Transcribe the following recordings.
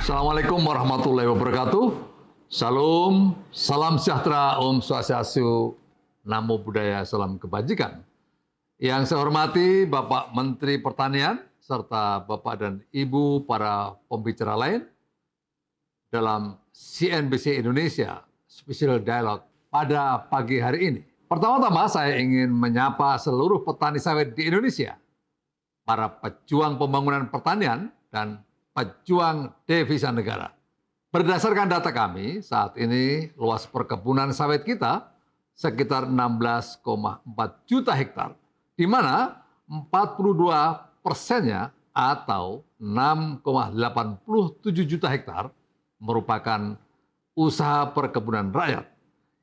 Assalamualaikum warahmatullahi wabarakatuh. Salam, salam sejahtera, Om Swastiastu, Namo Buddhaya, salam kebajikan. Yang saya hormati Bapak Menteri Pertanian, serta Bapak dan Ibu para pembicara lain dalam CNBC Indonesia Special Dialogue pada pagi hari ini. Pertama-tama saya ingin menyapa seluruh petani sawit di Indonesia, para pejuang pembangunan pertanian dan pejuang devisa negara. Berdasarkan data kami, saat ini luas perkebunan sawit kita sekitar 16,4 juta hektar, di mana 42%-nya atau 6,87 juta hektar merupakan usaha perkebunan rakyat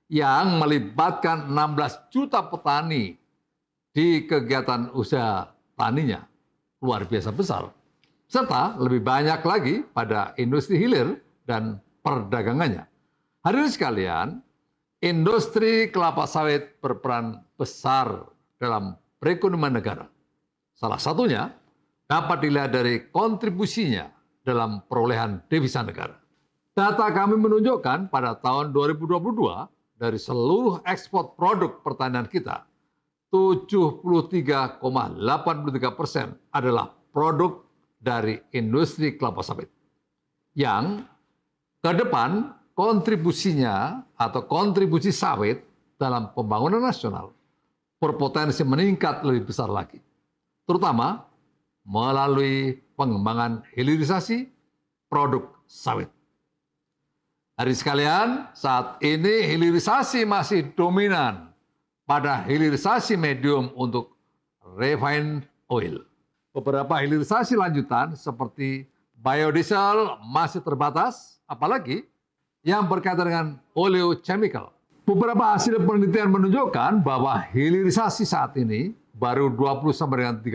yang melibatkan 16 juta petani di kegiatan usaha taninya. Luar biasa besar. Serta lebih banyak lagi pada industri hilir dan perdagangannya. Hadirin sekalian, industri kelapa sawit berperan besar dalam perekonomian negara. Salah satunya dapat dilihat dari kontribusinya dalam perolehan devisa negara. Data kami menunjukkan pada tahun 2022 dari seluruh ekspor produk pertanian kita, 73,83% adalah produk dari industri kelapa sawit, yang ke depan kontribusinya atau kontribusi sawit dalam pembangunan nasional berpotensi meningkat lebih besar lagi, terutama melalui pengembangan hilirisasi produk sawit. Hadirin sekalian, saat ini hilirisasi masih dominan pada hilirisasi medium untuk refined oil. Beberapa hilirisasi lanjutan seperti biodiesel masih terbatas, apalagi yang berkaitan dengan oleochemical. Beberapa hasil penelitian menunjukkan bahwa hilirisasi saat ini baru 20-30%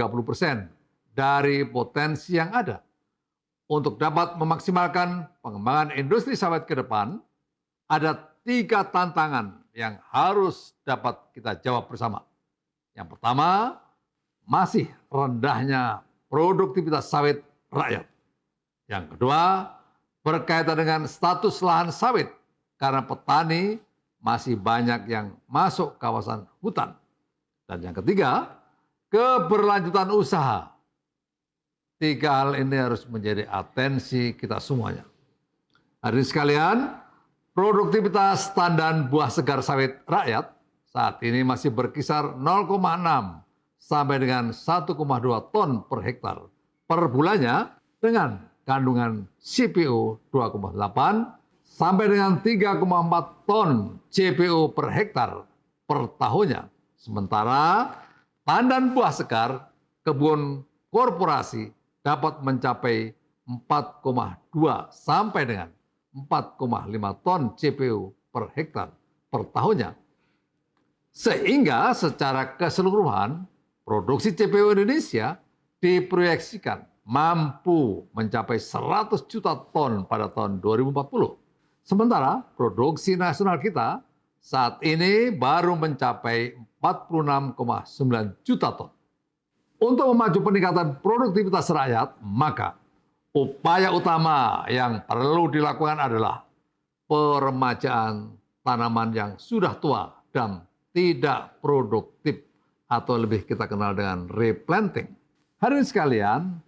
dari potensi yang ada. Untuk dapat memaksimalkan pengembangan industri sawit ke depan, ada 3 tantangan yang harus dapat kita jawab bersama. Yang pertama, masih rendahnya produktivitas sawit rakyat. Yang kedua, berkaitan dengan status lahan sawit, karena petani masih banyak yang masuk kawasan hutan. Dan yang ketiga, keberlanjutan usaha. 3 hal ini harus menjadi atensi kita semuanya. Hadirin sekalian, produktivitas tandan buah segar sawit rakyat saat ini masih berkisar 0,6 sampai dengan 1,2 ton per hektar per bulannya, dengan kandungan CPO 2,8 sampai dengan 3,4 ton CPO per hektar per tahunnya. Sementara tandan buah segar kebun korporasi dapat mencapai 4,2 sampai dengan 4,5 ton CPO per hektar per tahunnya. Sehingga secara keseluruhan produksi CPO Indonesia diproyeksikan mampu mencapai 100 juta ton pada tahun 2040. Sementara produksi nasional kita saat ini baru mencapai 46,9 juta ton. Untuk memacu peningkatan produktivitas rakyat, maka upaya utama yang perlu dilakukan adalah peremajaan tanaman yang sudah tua dan tidak produktif, atau lebih kita kenal dengan replanting. Hadirin sekalian,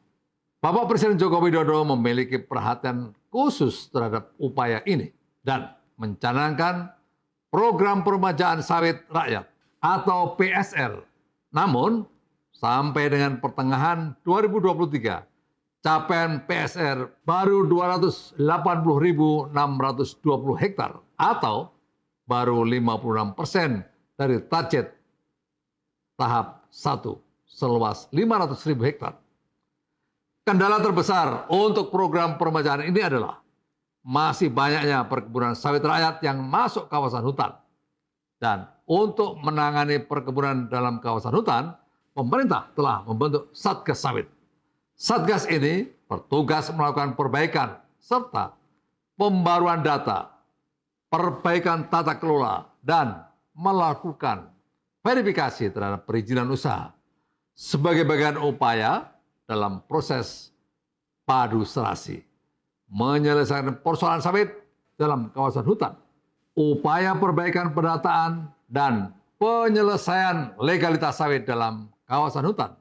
Bapak Presiden Joko Widodo memiliki perhatian khusus terhadap upaya ini dan mencanangkan program peremajaan sawit rakyat atau PSR. Namun, sampai dengan pertengahan 2023, capaian PSR baru 280.620 hektar atau baru 56% dari target tahap 1 seluas 500.000 hektar. Kendala terbesar untuk program peremajaan ini adalah masih banyaknya perkebunan sawit rakyat yang masuk kawasan hutan. Dan untuk menangani perkebunan dalam kawasan hutan, pemerintah telah membentuk Satgas Sawit. Satgas ini bertugas melakukan perbaikan serta pembaruan data, perbaikan tata kelola, dan melakukan verifikasi terhadap perizinan usaha sebagai bagian upaya dalam proses padu serasi menyelesaikan persoalan sawit dalam kawasan hutan, upaya perbaikan pendataan dan penyelesaian legalitas sawit dalam kawasan hutan,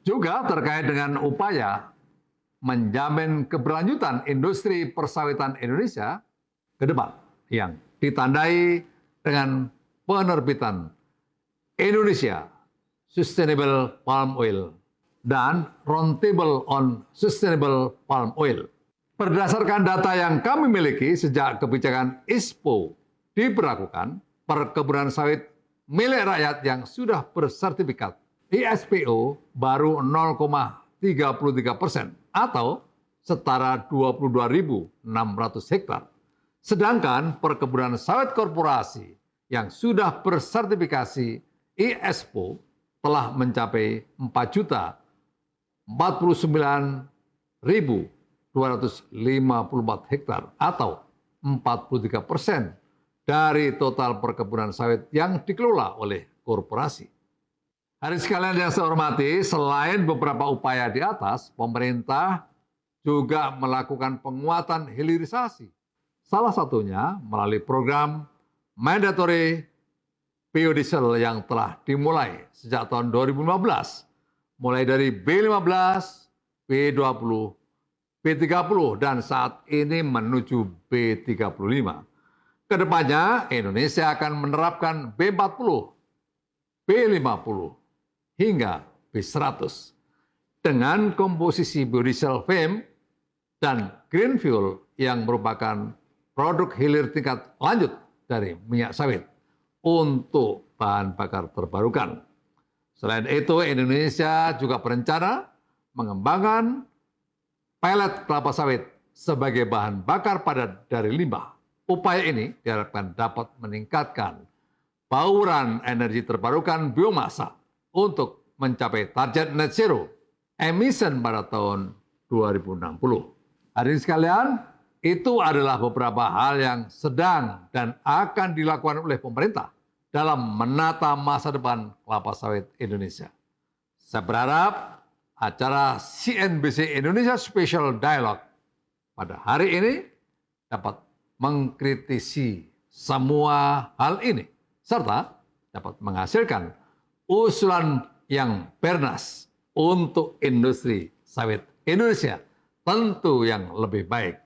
juga terkait dengan upaya menjamin keberlanjutan industri persawitan Indonesia ke depan yang ditandai dengan penerbitan Indonesia Sustainable Palm Oil dan Roundtable on Sustainable Palm Oil. Berdasarkan data yang kami miliki sejak kebijakan ISPO diberlakukan, perkebunan sawit milik rakyat yang sudah bersertifikat ISPO baru 0,33% atau setara 22.600 hektar. Sedangkan perkebunan sawit korporasi yang sudah bersertifikasi ISPO telah mencapai 4.049.254 hektar atau 43% dari total perkebunan sawit yang dikelola oleh korporasi. Hadirin sekalian yang saya hormati, selain beberapa upaya di atas, pemerintah juga melakukan penguatan hilirisasi. Salah satunya melalui program mandatory biodiesel yang telah dimulai sejak tahun 2015, mulai dari B15, B20, B30, dan saat ini menuju B35. Kedepannya, Indonesia akan menerapkan B40, B50, hingga B100 dengan komposisi biodiesel FEM dan green fuel yang merupakan produk hilir tingkat lanjut dari minyak sawit untuk bahan bakar terbarukan. Selain itu, Indonesia juga berencana mengembangkan pelet kelapa sawit sebagai bahan bakar padat dari limbah. Upaya ini diharapkan dapat meningkatkan bauran energi terbarukan biomasa untuk mencapai target net zero emission pada tahun 2060. Hadirin sekalian, itu adalah beberapa hal yang sedang dan akan dilakukan oleh pemerintah dalam menata masa depan kelapa sawit Indonesia. Saya berharap acara CNBC Indonesia Special Dialogue pada hari ini dapat mengkritisi semua hal ini serta dapat menghasilkan usulan yang bernas untuk industri sawit Indonesia tentu yang lebih baik.